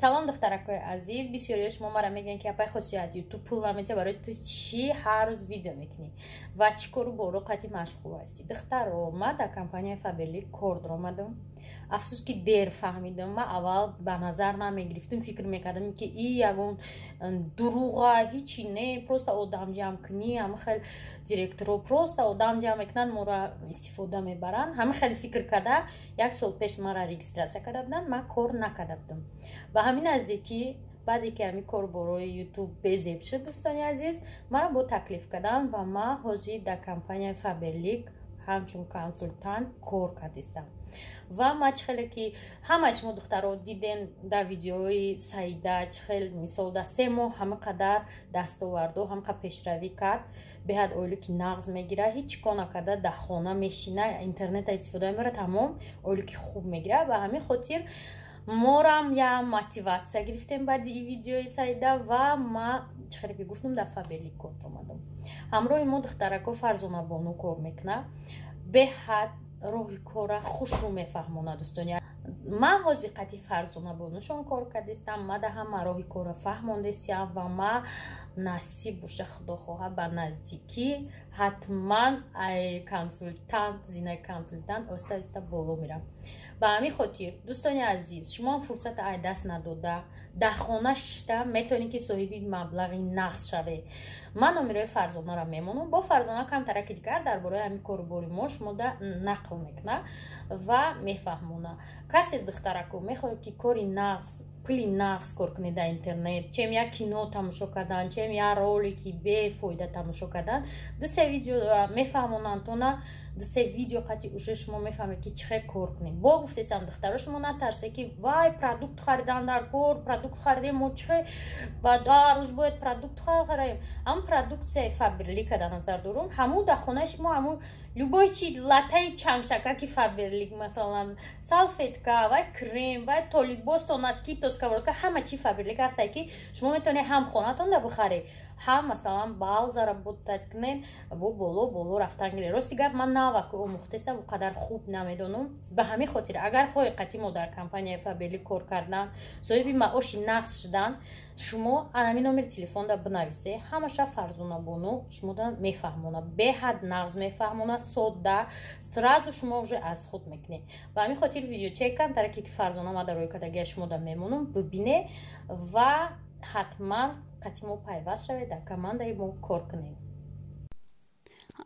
салом духтаракои азиз, бисёриҳо шумо мара мегӯянд ки апай худши аз ютуб пул намедиҳа, барои ту чӣ ҳар рӯз видео мекунӣ ва чӣ кору бору қати машғул ҳастӣ? Духтаро, ман дар компанияи Faberlic кор дорамадам. Афсус ки дер фаҳмидам. Ман аввал ба назар намегирифтам, фикр мекардам ки и ягон дурӯға, ҳичи не, просто одам ҷамъкунӣ, ҳама хел директоро просто одам ҷамъ мекунанд, моро истифода мебаранд. Ҳама хел фикр карда, 1 сол пеш мара регистрация карда буданд, ман кор накарда будам. Ба ҳамин наздикӣ баъде ки ҳамин кор борои ютуб безеб шуд, дӯстони азиз, мара бо таклиф карданд ва ман ҳозир дар компанияи Faberlic ҳамчун консультант кор кардистам. ва ман чихеле ки ҳамаи шумо духтаро диден дар видеои Саида чихел мисол дар 3 моҳ ҳама қадар дастовардо, ҳама қадар пешравӣ кард, беҳад оилу ки нағз мегира, ҳеҷ кор накарда дар хона мешина, интернета истифода мебара, тамом оилу ки хуб мегира. Ба ҳамин хотир морам я мотивация гирифтем баъди ин видеои Саида ва ма чихеле ки гуфтам дар Faberlic кор омадам. ҳамроҳи мо духтарако Фарзона Бону кор мекуна. Беҳад роҳи кора хушрӯ мефаҳмона дӯстони. Ман ҳозир қати Фарзона Бонушон кор кардистам, ма да ҳама роҳи кора фаҳмондесиям ва ма насиб боша худо хоҳад ба наздикӣ ҳатман консультант, зинаи консультант оста оста боло мирам. ба ҳамин хотир дӯстони азиз, шумо фурсата ай даст надода дар хона шишта метавонед ки соҳиби маблағи нағз шавед. Ман номерои Фарзонаро мемонам. Бо Фарзона камтараки дигар дар бораи ҳамин корубори мо шумо да нақл мекуна ва мефаҳмона. Касе аз духтарако мехоҳад ки кори нағз, пули нағз кор кунед дар интернет, чем як кино тамошо кардан, чем як ролики бефоида тамошо кардан, 2-3 видео мефаҳмонанд то на 2-3 видео қати уже шумо мефаҳмед ки чӣ хел кор кунем. Бо гуфтесам духтаро шумо натарсед ки вай продукт харидан дар кор, продукт харидем, мо чӣ хел ба дар рӯз бояд продукт харидем. ҳам продуксияи Faberlic дар назар дорум, ҳамун дар хонаи шумо ҳамун любой чи латаи чангшакаки Faberlic, масалан салфетка, вай крем, вай то либос, то носки, то сковородка, ҳама чи Faberlic ҳаста ки шумо метавонед ҳам хонатонда бихаред, ҳам масалан балза работать кунед, бо боло рафтан гиред. Рости гап ман навак омӯхтестам, у қадар хуб намедонам. Ба ҳамин хотир агар хоҳед қати мо дар компанияи Faberlic кор кардан, соҳиби маоши нағз шудан, шумо ҳамин номери телефонда бинависед. ҳамаша Фарзона Бону шумо да мефаҳмона, беҳад нағз мефаҳмона, содда, сразу шумо уже аз худ мекунед. Ба ҳамин хотир видео чекам тараки ки Фарзона ма дарои кадагия шумо да мемонам, бибине ва ҳатман қати мо пайваст шавед, дар командаи мо кор кунед.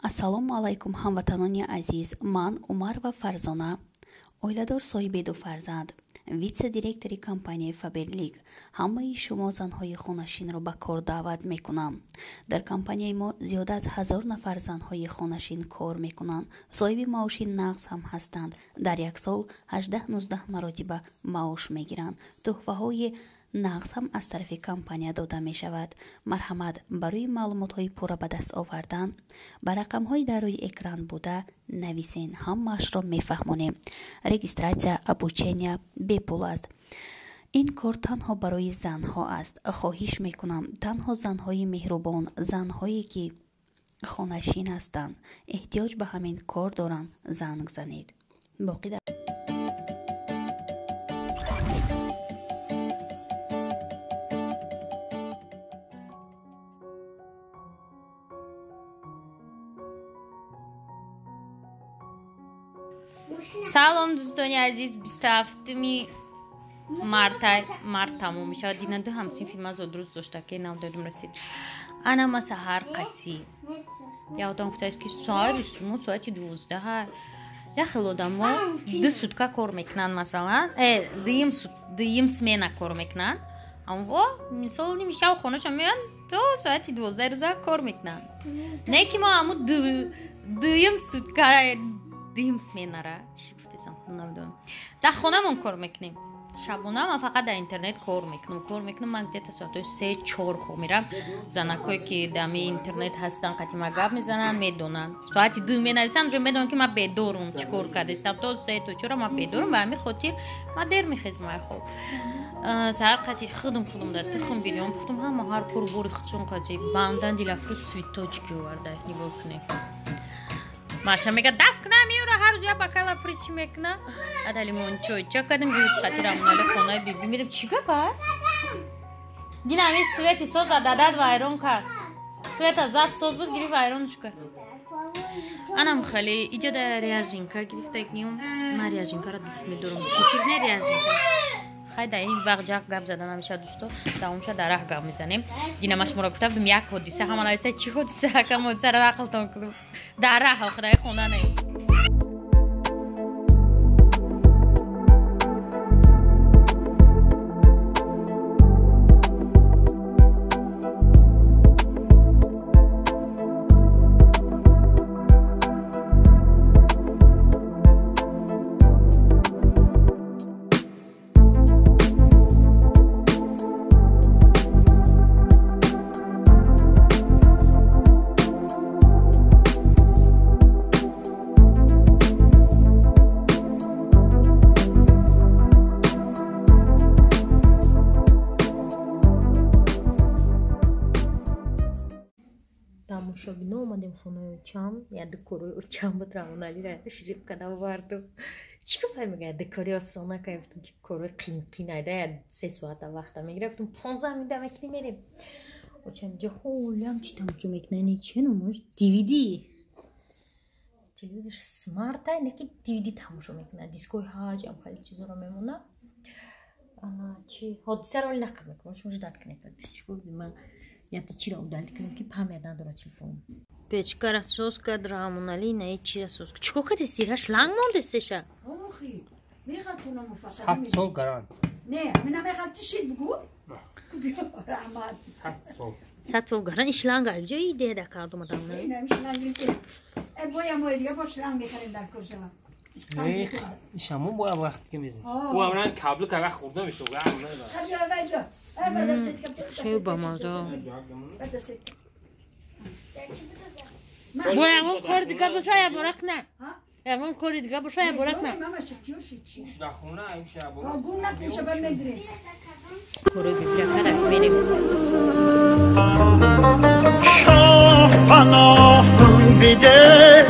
Ассалому алайкум ҳамватанони азиз, ман Умар ва Фарзона, оиладор соҳиби 2 фарзанд, витсе-директори компанияи Faberlic, ҳамаи шумо занҳои хонашинро ба кор даъват мекунам. Дар компанияи мо зиёда аз 1000 нафар занҳои хонашин кор мекунанд, соҳиби маоши нағз ҳам ҳастанд. Дар як сол 18-19 маротиба маош мегиранд. туҳфаҳои нағз ҳам аз тарафи компания дода мешавад. марҳамат, барои маълумотҳои пурра ба даст овардан ба рақамҳои дар рӯи экран буда нависен, ҳамаашро мефаҳмонем. регистратсия обучения бепул аст. ин кор танҳо барои занҳо аст. хоҳиш мекунам танҳо занҳои меҳрубон, занҳое ки хонашин ҳастанд, эҳтиёҷ ба ҳамин кор доранд, занг занед. боқӣ дар салом дӯстони азиз, 27 март тамом мешавад. динанда ҳамсин филма зодруз дошта ки навдодум расид. ана ма саҳар қати ядам гуфтааст ки соати 12 я хел одамо 2 сутка кор мекунанд, масалан дуюм смена кор мекунанд, аммо мисол ними шав хонашон меянд то соати 12 рӯза кор мекунанд. Не ки мо аммо дуюм сутка дуюм сменара чӣ гуфтесам намедонам дар хонамон кор мекунем. шабона ман фақат дар интернет кор мекунам. ман где-то соатои 3-4 хо мирам. занакое ки дами интернет ҳастан қати ма гап мезананд, медонанд. соати 2 менависанд, уже медонанд ки ман бедорум, чӣ кор кардистам. то 3-4 ман бедорум. ба ҳамин хотир ман дер мехезим. ай хоб саҳар қати худум дар тихм бирём пухтум, ҳама ҳар кору бори худшон қати бандан дилафрӯз цветочки оварда нигоҳ кунед. Маша мега дафк намиёра ҳар рӯз я бакала причи мекуна. Адали мон чой ча кадим гирус хатирам нали хонаи биби мирим чӣ гапа? Дина ами свети соза дадад вайрон кард. Света зад соз буд гирифт вайронш кард. Анам хали иҷода ряжинка гирифтагиём. Ман ряжинкаро дӯст медорам. Кучик не ряжинка. Хай да ин вақт ҷақ гап задан ҳамеша дӯсто давомша дар раҳ гап мезанем. Динамаш моро гуфта будем як ҳодиса ҳама нависта чӣ ҳодиса ҳакам ҳодисаро ақлтон кунем. Дар раҳ охираи хона не. Тамошобино омадем хонаи очам я декори очам буд равоналира ширибка навардум чӣ гапай мега декори осона кафтум ки кори қинайда я 3 соата вақта мегира гуфтум 15 минута мекни мерем очам ҷо ҳолям чӣ тамошо мекунани чӣ номаш DVD телевизор смарта неки DVD тамошо мекунад дискои ҳаҷам хали чизоро мемона ана чӣ ҳодисаро лақаб мекунам шумо ждат кунед ман я-то чиро удалит кунем ки памят надорад телефон печка расоска драмонали наи чи расоска чико кадеси ра шланг мондестеша охи мегатунам муфассал 100 сол гарант не мина мегатишид бугу раҳмат 100 сол гарант шланга ҷо идея кардум адам не ина шланг ки боя моя бо шланг мехарем дар кошава شما باید وقت که میزنید او اولا کابل که وقت خورده میشه چه با مازا باید اون خوری دیگه باشه یا برک نه اون خوری دیگه باشه یا برک نه اوش نخونه ایش یا برک گون نفوشه برمیگیره خوری بیبرک کرد بریم شاه پناهم بیده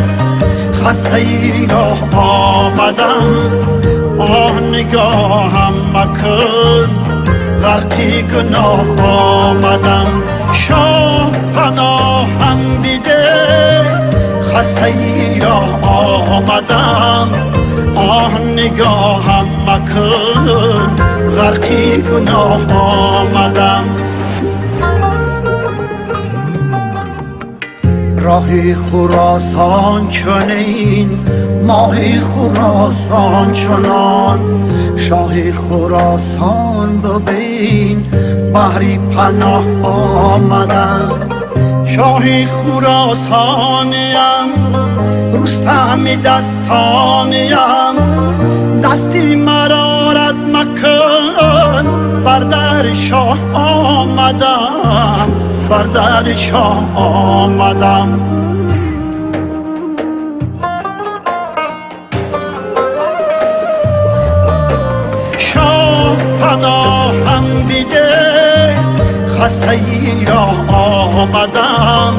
خسته ای را آمدم آه نگاهم مکن غرقی گناه آمدم شاه پناهم بیده خسته ای را آمدم آه نگاهم مکن غرقی گناه آمدم راهی خراسان چنین ماهی خراسان چنان شاهی خراسان ببین بحری پناه آمدم شاهی خراسانیم رستم دستانیم دستی مرا رد مکن بر در شاه آمدم بر در شاه آمدم شاه پناهم بیده خسته ای را آمدم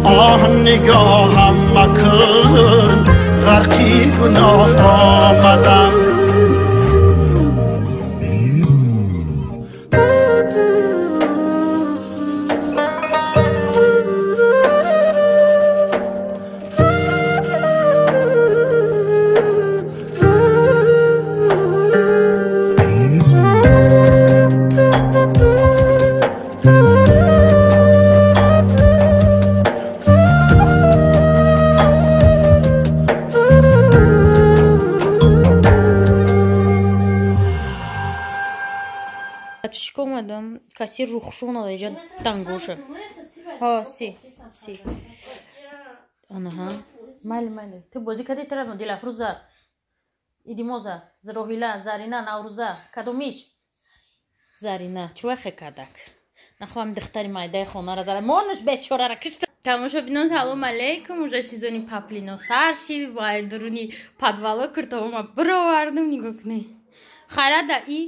آه نگاهم مکن غرقی گناه آمدم کسی روخشو نداره دنگوشه ها سی آنها مال تو بازی کدی ترا دیل افروزا ایدیموزا زروهیلا زارینا نوروزا کدومیش زارینا چوخ کدک نخوام دختری مایده خونه را زره مونش بیچاره را کشت тамошобинон салом алейкум уже сезони паплино сар шид вай дуруни подвало куртовама бировардум нигоҳ кунед хайрада и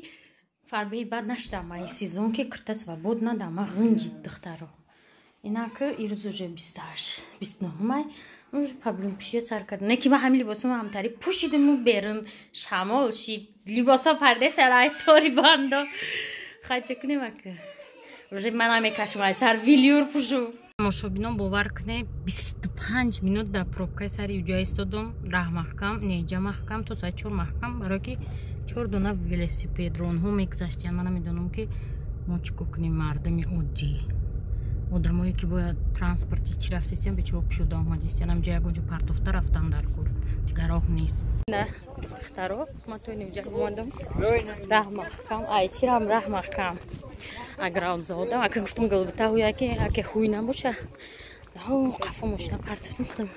фарбеи бад наштама и сезон ки курта свободна дама ғинҷи духтаро инаки ирӯз уже 28 29 май اون پابلون پیشی سر کرد نه که با همین لباسم همتری پوشیدم و برم شمال شید لباسا پرده سرای توری باندو خواهد چکنه مکه روژه من همه کشمای سر ویلیور پوشو مشابینم باور کنه 25 минут در پروبکای سر یو جای استادم راه محکم نیجا محکم تو ساعت 4 محکم برای که 4 دونه ولسیپد رون ها میگذاشتن من میدونم که ما چیکو کنیم مردم عادی آدمایی که باید ترانسپورتی چی رفتیم به چرا پیاده آمدیستن هم جای گوجو پرتوفته رفتن در کور دیگه راه نیست نه اخترا ما تو اینجا اومدم راه محکم ای چی رام راه محکم اگر آمزادم اگه گفتم گلبته هویا که اگه خوی نباشه او قفا ماشین پرتوفتم خودم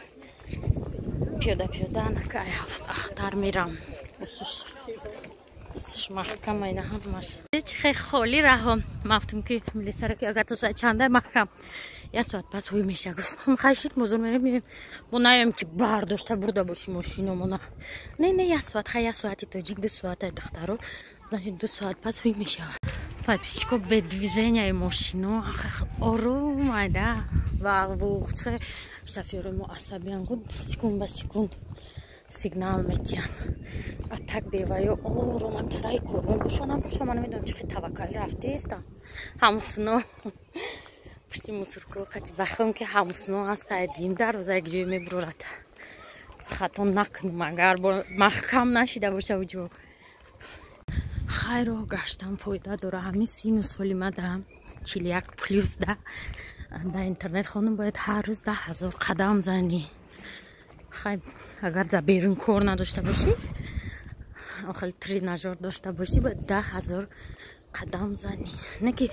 پیاده نکه ای اختر میرم اسش محکم اینا هم ماشه چه خالی راه مفتم که ملی سر که اگر تو ساعت چنده محکم یه ساعت پس هوی میشه گفتم خیشت مزور میریم ما نیم که برداشته برده باشی ماشینمون نه یه ساعت یه ساعتی تو جیگ 2 ساعت دخترو 2 ساعت پس هوی میشه подписчику به движение машину آروم айда вaqt шофёри мо асабиян секунд ба секунд сигнал метиям а так беваю آروم тарай курбон бошонам бошам ман медонам чӣ таваккали рафтистам ҳамусино пушти мусорку қати бахам ки ҳамусино ҳастадим дарвозаи ҷой мебурад хато накунам агар маҳкам нашида боша уҷо хайро гаштам фоида дора ҳамин сину соли мада 41 плюс да дар интернет хонум бояд ҳар рӯз 10,000 қадам зани хай агар дар берун кор надошта бошӣ охили тренажер дошта бошӣ бояд 10,000 қадам зани не ки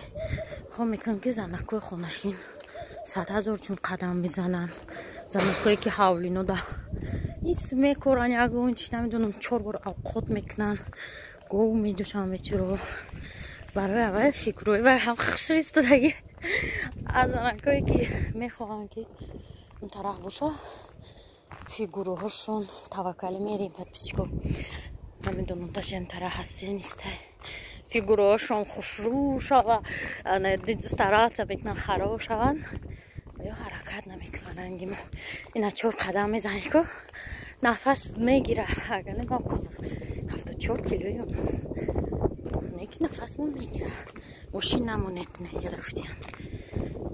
хо мекунам ки занакои хонашин 100,000 чун қадам мезананд занакое ки ҳавлино да ис мекоран ягон чи намедонам 4 бор авқот мекунанд гов медушам вечеро барои аввал фикрӯи ва ҳам хуш истодагӣ аз анакое ки мехоҳам ки он тараф боша фигураҳошон таваккали мерим подписчико намедонам ташен тараф ҳастин истай фигураҳошон хушрӯ шава старатся мекунанд хароб шаванд ё ҳаракат намекунанд гимо ина 4 қадам мезанӣ ку нафас мегира агар не 74 килоём неки нафасмон мегира мошин намонед неҷа рафтиям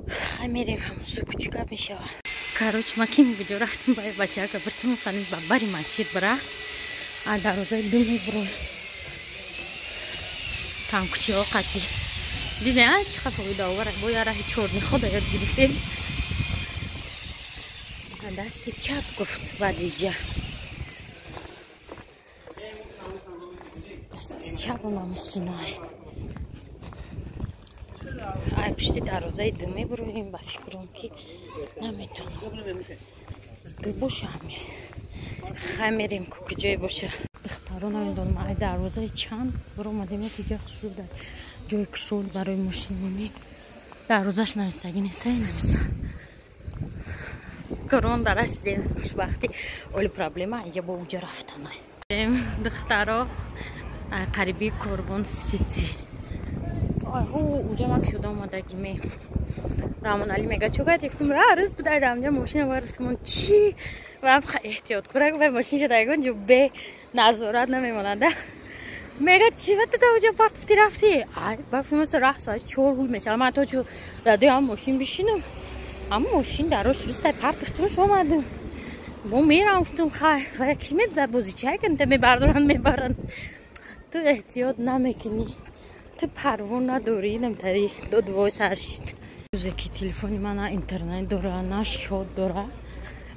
хай мерем ҳамусу кучука мешава короче ма ки буҷо рафтим ба бачака биртим фанид ба бари масҷид бира а дарозаи ду мебуро там кучиҳо қати диде а чӣ қафоида овара бо я раҳи чорнихода ёд гирифтем дасти чап гуфт бадиҷа дасти чапу намусинай ай пушти дарозаи ду мебуроем ба фикром ки наметонам ду бошам хай мерем ку куҷое боша духтаро намедонам ай дарозаи чанд баромадем ки ҷо хушуда ҷои кушод барои мошинмонӣ дарозаш навистагӣ нестае намеша корон дарасидем хушбахтӣ оли проблема айҷа бо уҷа рафтанай духтаро қариби корвон сити айҳо уҷа ма пиёда омадагиме рамонали мега чугад гуфтум рӯз будай амҷа мошина варифтмон чӣ вам эҳтиёт курак вай мошин шуда ягон ҷо бе назорат намемонада мега чӣ ватада уҷа партуфти рафти ай бафтимаса раҳ соати 4 ҳуй мешава ман то чӯ радои ҳам мошин бишинам ҳама мошин дароз шурустай партуфтимаш омадим мо мерафтум хай вая ки медзад бозичайканта мебардоранд мебаранд ту эҳтиёт намекунӣ ту парво надорӣ намтари додвой саршид рӯзе ки телефони ман на интернет дора на шод дора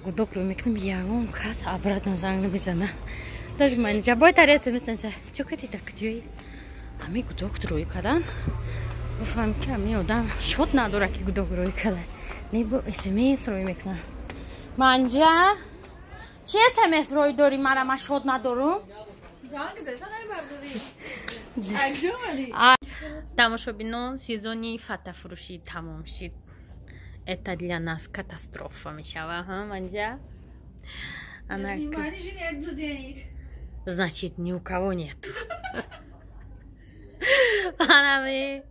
гудокло мекунам ягон кас абрат на занг намезана даже менеҷа бой тари смс намеса чӯ кати так ҷои ҳами гудок рӯй кадан гуфтам ки ҳами одам шод надора ки гудок рӯй када не бо смс рӯй мекунам манҷа чӣ смс рӯй дорӣ мара ман шод надорум тамошобинон сезони фатафурӯшӣ тамом шид это для нас катастрофа мешава манҷа значит ни у кого нету анами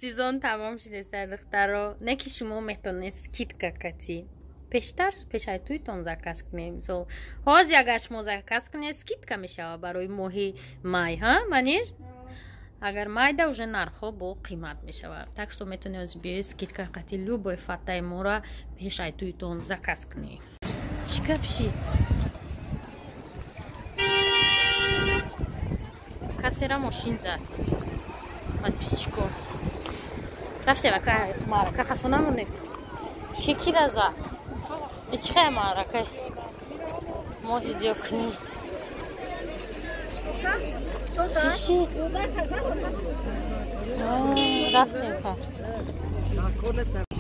сезон тамом шидеста духтаро не ки шумо метонест скидка кати пештар пешай туйтон заказ кунем мисол ҳозир агар шумо заказ кунед скидка мешава барои моҳи май ҳа маниш агар майда уже нархҳо бо қимат мешава так что метавонед ҳозир биёед скидка қати любой фаттаи мора пешай туйтон заказ кунем чӣ гап шид касера мошин зад подписчиков рафтем марака қасонамонед шикира зад ичхая маракай мо видео кунем рафтем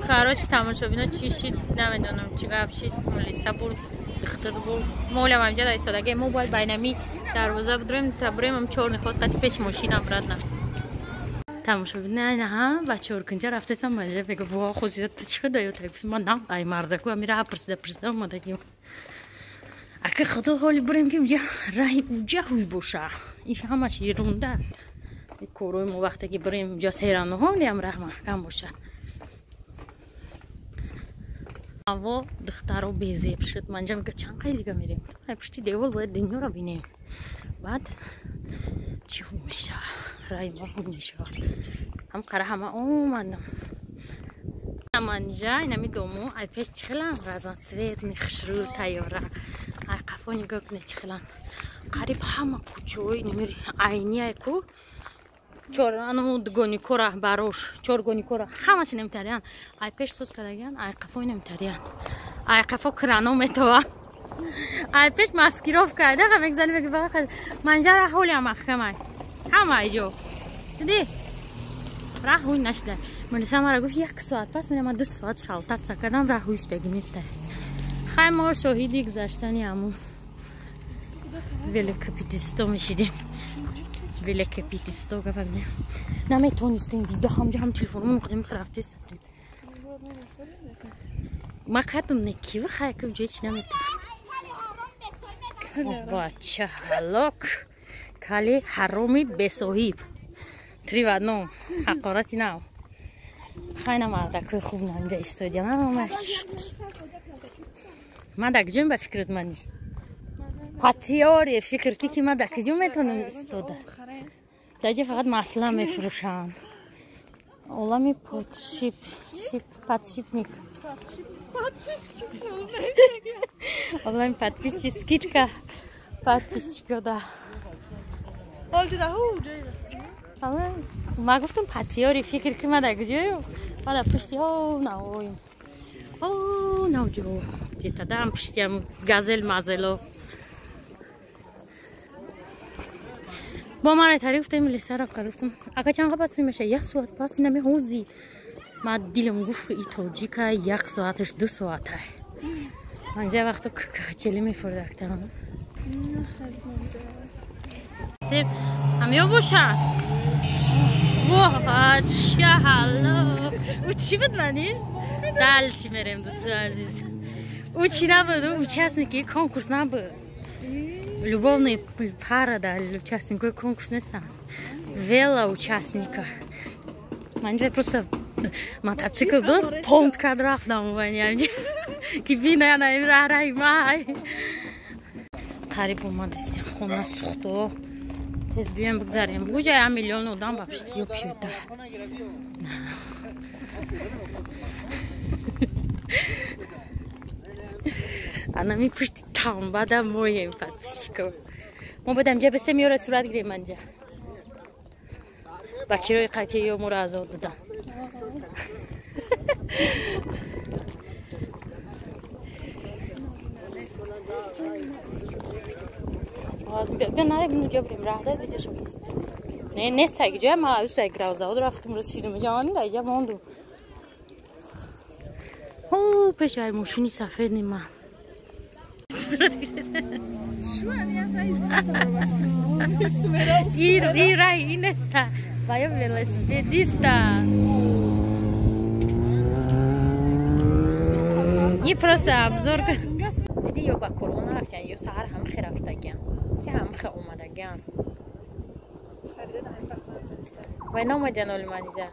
короче тамошобино чӣ шид намедонам чӣ гап шид мулиса бурд духтар бурд молям ҳамҷа да истодаге мо бояд байнами дарвоза будем табурем ам чор нихот қати пеш мошинам радна тамошобина ҳа бачор кунҷа рафтесам манҷа бего во хозира чӣ хода ётай ман нам ай мардаку амира пирсида омадагим ака худо ҳоли бурем ки уҷа раҳи уҷа ҳуй боша ин ҳамаш ерунда корои мо вақте ки бурем уҷа серану ҳоли ам раҳ маҳкам боша аво духтаро безеб шуд манҷа мега чанд қайдига мерем ай пушти девор бояд дунёро бинем баъд чӣ ҳуй мешава раҳи мо ҳуй мешава ҳам қара ҳама омадам манҷа инами дому ай пеш чӣ хелам разноцветный хушрӯ тайёра ай қафо нигоҳ кунед чӣ хелам қариб ҳама кӯчаҳои номери айниайку дугоникора барош чоргоникора ҳамаси намитариян ай пеш соз кардагиян ай қафои намитариян ай қафо крано метаван ай пеш маскировка айдаға мегзани меги бақа манҷара ҳоли амахкамай ҳама айҷо диди раҳуй нашда мулиса мара гуфт 1 соат пас менама 2 соат шалтатса кардам раҳуй шудаги нестай хай мо шоҳиди гузаштани ҳамун велосипедисто мешидем велосипедисто гавабне наметонистем дида ҳамҷа ҳам телефонамон муқдими рафтес ма кадум некива хайка уҷои чӣ наметав бача ҳалок кали ҳароми бесоҳиб 3 в 1 ҳақорати нав хайна мардакои хуб наинҷа истодия ма дар куҷоем ба фикрат маниш патиёре фикр ки ма дар куҷо метавонам истода даҷа фақат масла мефурӯшанд олами подшипник олами подписчи скидка подписчика да ма гуфтам патиёри фикр ки ма дар куҷоем ма дар пушти навоим навҷо детадам пуштиам газел мазело бо мара тари гуфтем лисара қарифтам ака чанға пас меша 1 соат пас инами ҳози ма дилам гуфт и тоҷика 1 соаташ 2 соатай манҷа вақто качели мефурдактарам ҳамё бошад вача ҳалло у чӣ буд мани далши мерем дӯстони азиз у чӣ набуд участники конкурс набуд любовные пара да участников конкурс нестан велоучастника манҷа просто мотоцикл дод понт кард рафтам ваняҷа ки бинаям раҳраи май қариб омадистем хона сухто тез биёем бигзарем буҷа 1 миллион одам ба пуштиё пиёда анами пушти таун баъдам моем подписчиков мо будам ҷа бистем ёра сурат гирем манҷа ба кирои қаки ё моро азод додам бинарем уҷа бурем раҳда биҷаша не нестай ҷоя ма устай гравзавод рафтум расидум ҷавани да ҷа монду ҳо пешай мошини сафеди ман ирай инеста вая велосипедиста и просто обзор диди ё ба корона рафтан ё саҳар ҳамхе рафтагиам ки ҳамхе омадагиам вай намадиан оли манижа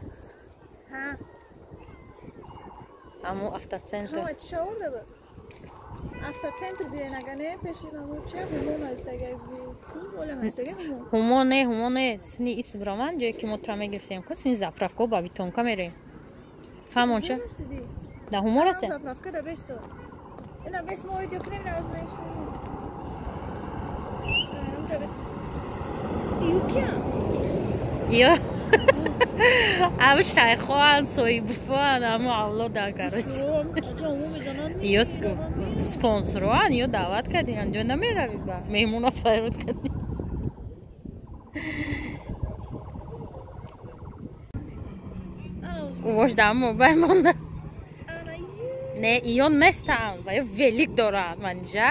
аму автоцентр автоцентр биенагане пешинамуча хумон аст агар болам аст агар хумоне сни истибраман ҷое ки мо тра мегирифтем ко сни заправка ба битонка мерем фаҳмонша да хумон аст заправка да бесто ина бес мо видео крем на озмеш амҷа бес юкя ё ав шайхон соҳибуфан амо авлода карочи ё спонсоран ё даъват кардӣ анҷо намеравӣ ба меҳмона файрод кардӣ вождамо баймонда не ё нестам ва ё велик дорад манҷа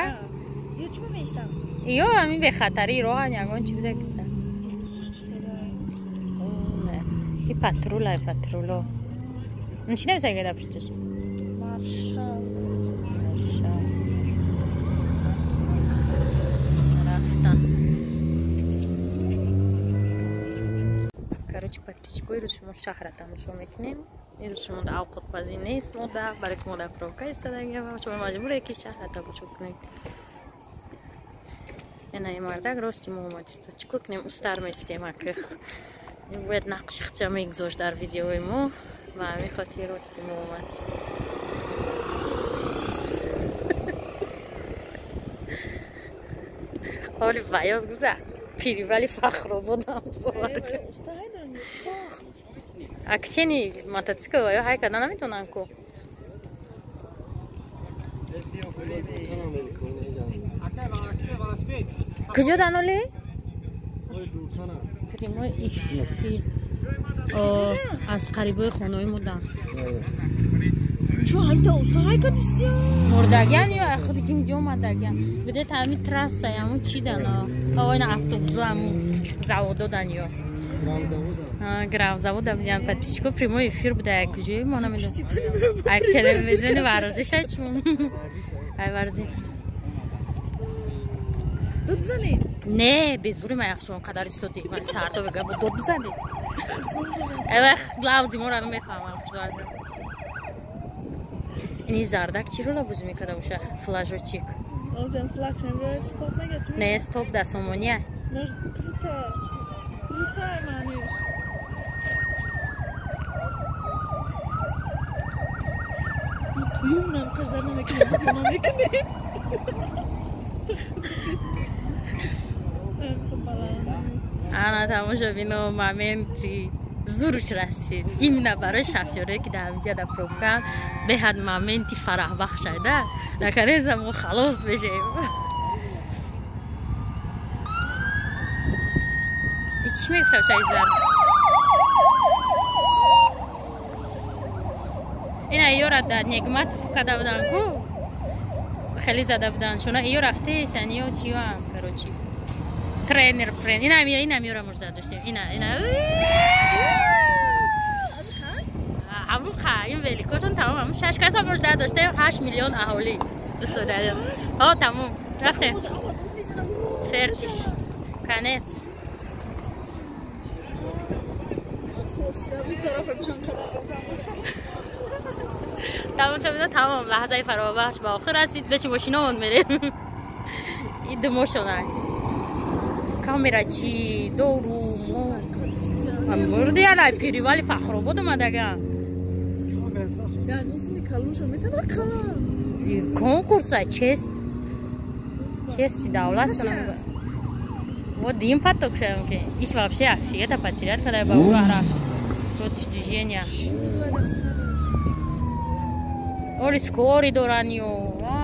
ё ҳамин бехатарӣ роҳан ягон чӣ буда киста и патрулай патруло чи нависад гада пушташ маршал рафтан короче подписчикои рӯз шумо шаҳра тамошо мекунем ирӯз шумо да авқотпазир нест мода барои ки мода провка истадагия шумо маҷбуре ки шаҳра тамошо кунем яна и мардак рости мо омадиста чӣ кунем устар местем аки бояд нақши хча мегузошт дар видеои мо ва ҳамин хотир рости мо омад ҳоли ваёд буда пири вали фахрободам акчени мотоцикл ва ё ҳай карда наметонам ку куҷо даноле прямой эфир аз қарибои хонаи мудан мурдагиан ё худи ким ҷо омадагиан бидед ҳами трасса ҳаму чӣ дано ина автобусу ҳаму завододан ё гравзавода будиан подписчико прямой эфир буда як куҷое мо намедон як телевизиони варзишай чун ай варзи дод бизанед не безури ма яхшон қадар истоди ман сарто бега бо дод бизанед эвах главзи мора мефаҳмам ини зардак чӣ рола бозӣ мекарда боша флажочик не стоп да сомония ана тамошо бино моменти зуруч расид именно барои шофёре ки дар ҳаминҷа да пробкан беҳад моменти фараҳбахшада наконеца мо халос бешем чӣ мегӯфтам шайзар ина ёра дар негматов када будан ку хеле зада будан шуна ё рафтесан ё чиёам короче тренер инам ёра мужда доштем ина ҳамун ин великошон тамом ҳамун 6 каса мужда доштем 8 миллион аҳолӣ дӯстодарем тамом рафтем фертиш конец тамошо бида тамом лаҳзаи фаровахш ба охир расид бечи мошинамон мерем идумошонай камера чӣ дору мурди алай пиривали фахробод омадаган конкурса чести давлат вот дим поток шаем ки иш вообще офигетно потерять когда я ба ура против движения оли скори доран ё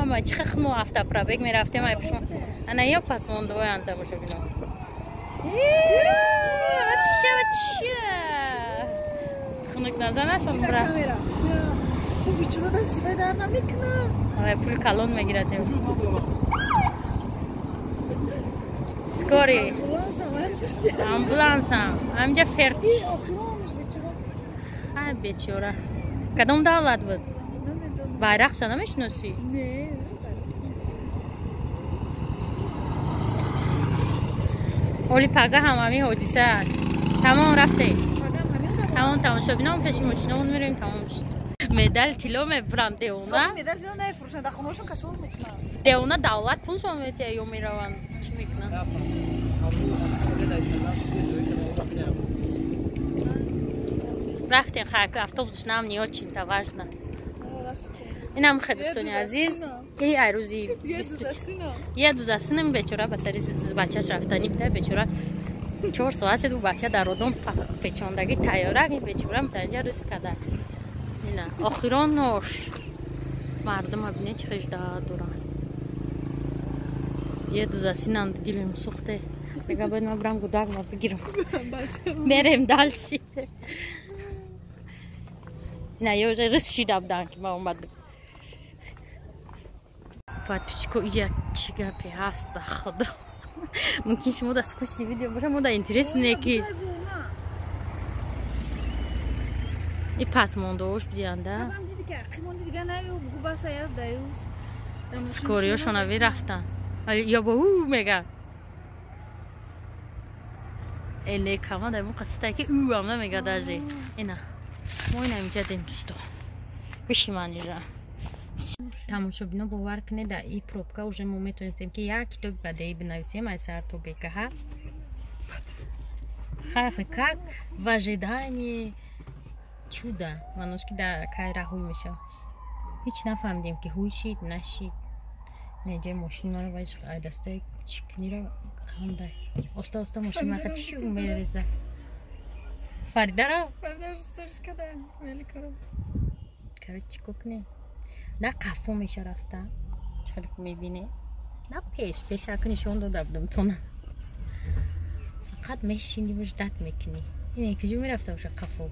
ама чӣ хмо автопробег мерафтем ай пишмо ана ё пасмондоян тамошо бино хунук назанашон бра бичора дасти бай дар намекунам ай пули калон мегирад скори амбулансам амҷа ферти ай бечора кадом давлат буд байрақша намешиносӣ оли пага ҳам ҳамин ҳодиса тамом рафте тамом тамошобинам пеши мошинамон мерем тамом шуд медаль тило мебрам деуна. медаль тило нефурӯшанд, дар хонашон кашор мекунанд. Деуна давлат пулшон метия ё мераванд. Чӣ мекунанд? рафтем хак автобусш нам ниё чинта важна. Инам хедустони азиз. И айрузи 1 бечора ба сари бачаш рафтани бита бечора 4 соат шуд бача дар одам печондаги тайёра ин бечора мутанҷа риск када. Ина охирон нош мардум абине чӣ хижда дуран. Е дузасинам дилим сухте. Дега бояд ман бурам гудагма бигирам. Мерем дальше. Ина я уже рис шида будам ки ман омадам. Подписчико ия чӣ гапе ҳаст ба худо. Мумкин шумо да скучни видео боша, мо да интересне ки и пас мондоош бидианда. Скориёшон ави рафтан. Ё бо ӯ меган. Эне кама да мо қасита ки ӯ ам намега даже. Ина. Мо ина инҷа дем дӯстон. Бишиманижа. тамошобино бовар кунед дар ин пробка уже мо метонистем ки як китоби бадеӣ бинависем аз сар то бекаҳа. Как в ожидании чуда маношки дар кай раҳуй мешав. Ҳеч нафаҳмидем ки ҳуй шид нашид. неҷаи мошин маро ваиш айдастаи кучикниро қандай оста оста мошин маха чӣ мереза. Фаридаро короче чӣ кунем. На қафо меша рафта чӣ мебине на пешаки нишон дода будам тона фақат мешини муждат мекунӣ. ине куҷо мерафта боша қафо